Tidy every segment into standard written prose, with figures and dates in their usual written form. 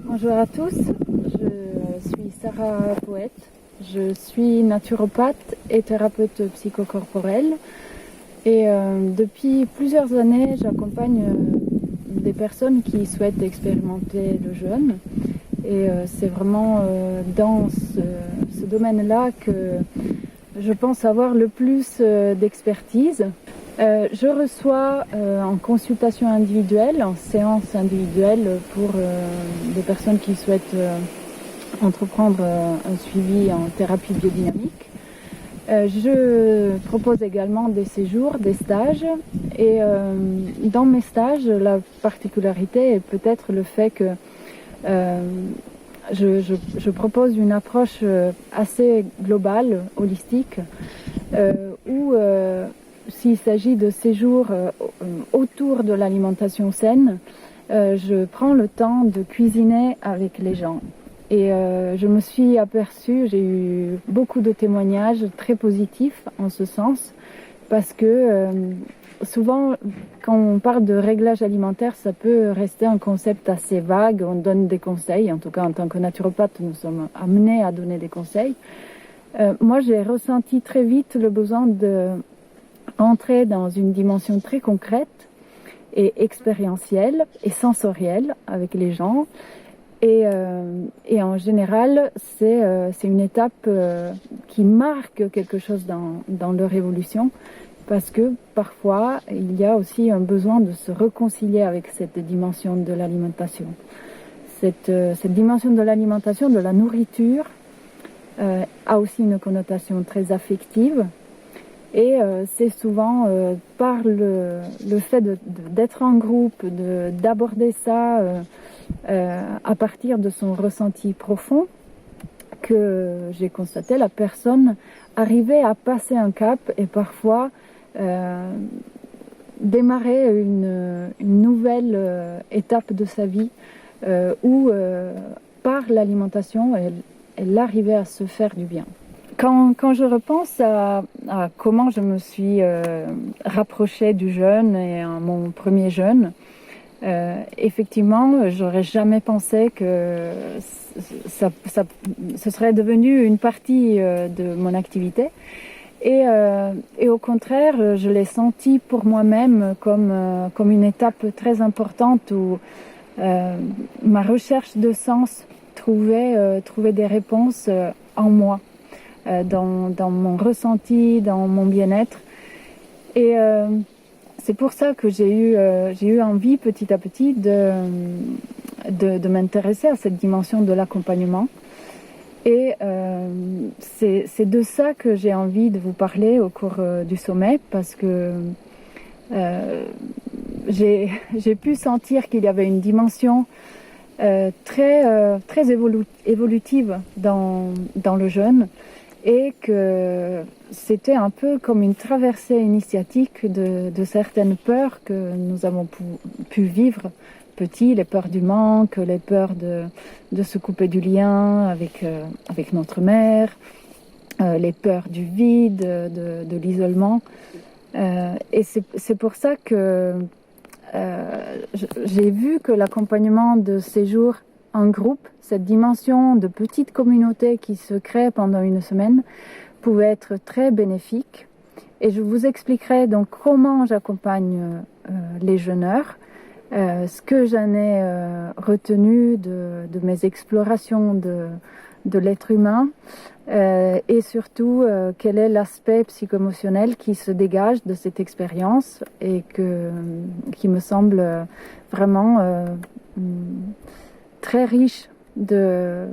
Bonjour à tous, je suis Sarah Poète, je suis naturopathe et thérapeute psychocorporelle et depuis plusieurs années j'accompagne des personnes qui souhaitent expérimenter le jeûne et c'est vraiment dans ce domaine-là que je pense avoir le plus d'expertise. Je reçois en consultation individuelle, en séance individuelle pour des personnes qui souhaitent entreprendre un suivi en thérapie biodynamique. Je propose également des séjours, des stages et dans mes stages, la particularité est peut-être le fait que je propose une approche assez globale, holistique, où s'il s'agit de séjours autour de l'alimentation saine, je prends le temps de cuisiner avec les gens. Et je me suis aperçue, j'ai eu beaucoup de témoignages très positifs en ce sens, parce que souvent, quand on parle de réglage alimentaire, ça peut rester un concept assez vague. On donne des conseils, en tout cas en tant que naturopathe, nous sommes amenés à donner des conseils. Moi, j'ai ressenti très vite le besoin de entrer dans une dimension très concrète et expérientielle et sensorielle avec les gens. Et en général, c'est une étape qui marque quelque chose dans leur évolution, parce que parfois, il y a aussi un besoin de se réconcilier avec cette dimension de l'alimentation. Cette dimension de l'alimentation, de la nourriture, a aussi une connotation très affective. Et c'est souvent par le fait d'être en groupe, d'aborder ça à partir de son ressenti profond, que j'ai constaté la personne arriver à passer un cap et parfois démarrer une nouvelle étape de sa vie où par l'alimentation elle arrivait à se faire du bien. Quand je repense à comment je me suis rapprochée du jeûne et à mon premier jeûne, effectivement, j'aurais jamais pensé que ce serait devenu une partie de mon activité. Et au contraire, je l'ai senti pour moi-même comme une étape très importante où ma recherche de sens trouvait des réponses en moi. Dans mon ressenti, dans mon bien-être. Et c'est pour ça que j'ai eu envie petit à petit de m'intéresser à cette dimension de l'accompagnement. Et c'est de ça que j'ai envie de vous parler au cours du sommet, parce que j'ai pu sentir qu'il y avait une dimension très évolutive dans le jeûne, et que c'était un peu comme une traversée initiatique de certaines peurs que nous avons pu vivre petits, les peurs du manque, les peurs de se couper du lien avec notre mère, les peurs du vide, de l'isolement. Et c'est pour ça que j'ai vu que l'accompagnement de ces jours en groupe, cette dimension de petite communauté qui se crée pendant une semaine, pouvait être très bénéfique. Et je vous expliquerai donc comment j'accompagne les jeûneurs, ce que j'en ai retenu de mes explorations de l'être humain, et surtout quel est l'aspect psycho-émotionnel qui se dégage de cette expérience et qui me semble vraiment très riche de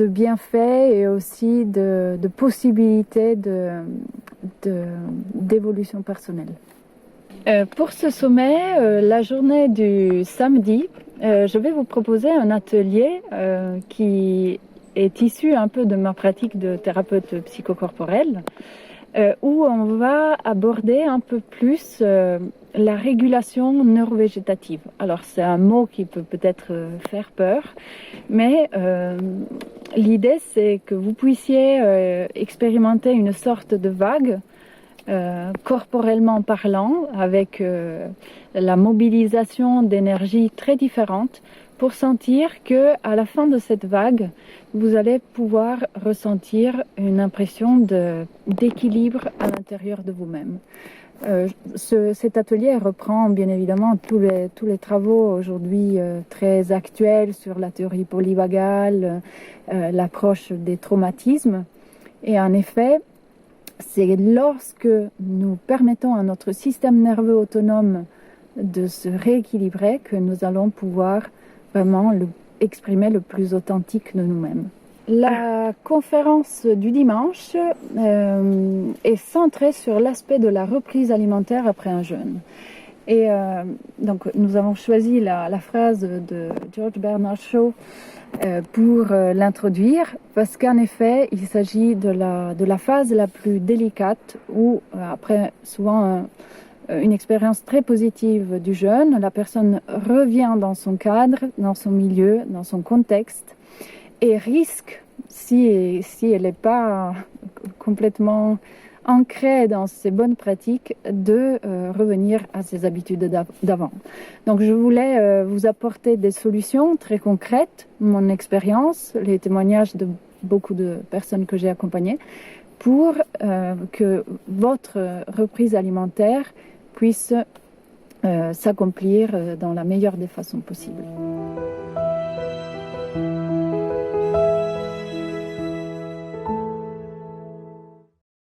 bienfaits et aussi de possibilités d'évolution personnelle. Pour ce sommet, la journée du samedi, je vais vous proposer un atelier qui est issu un peu de ma pratique de thérapeute psychocorporelle. où on va aborder un peu plus la régulation neurovégétative. Alors c'est un mot qui peut peut-être faire peur, mais l'idée c'est que vous puissiez expérimenter une sorte de vague corporellement parlant, avec la mobilisation d'énergie très différente, pour sentir que à la fin de cette vague, vous allez pouvoir ressentir une impression d'équilibre à l'intérieur de vous-même. Cet atelier reprend bien évidemment tous les travaux aujourd'hui très actuels sur la théorie polyvagale, l'approche des traumatismes. Et en effet, c'est lorsque nous permettons à notre système nerveux autonome de se rééquilibrer que nous allons pouvoir vraiment exprimer le plus authentique de nous-mêmes. La conférence du dimanche est centrée sur l'aspect de la reprise alimentaire après un jeûne. Et donc nous avons choisi la phrase de George Bernard Shaw pour l'introduire, parce qu'en effet il s'agit de la phase la plus délicate où après souvent une expérience très positive du jeûne, la personne revient dans son cadre, dans son milieu, dans son contexte, et risque, si elle n'est pas complètement ancrée dans ses bonnes pratiques, de revenir à ses habitudes d'avant. Donc je voulais vous apporter des solutions très concrètes, mon expérience, les témoignages de beaucoup de personnes que j'ai accompagnées, pour que votre reprise alimentaire puisse s'accomplir dans la meilleure des façons possibles.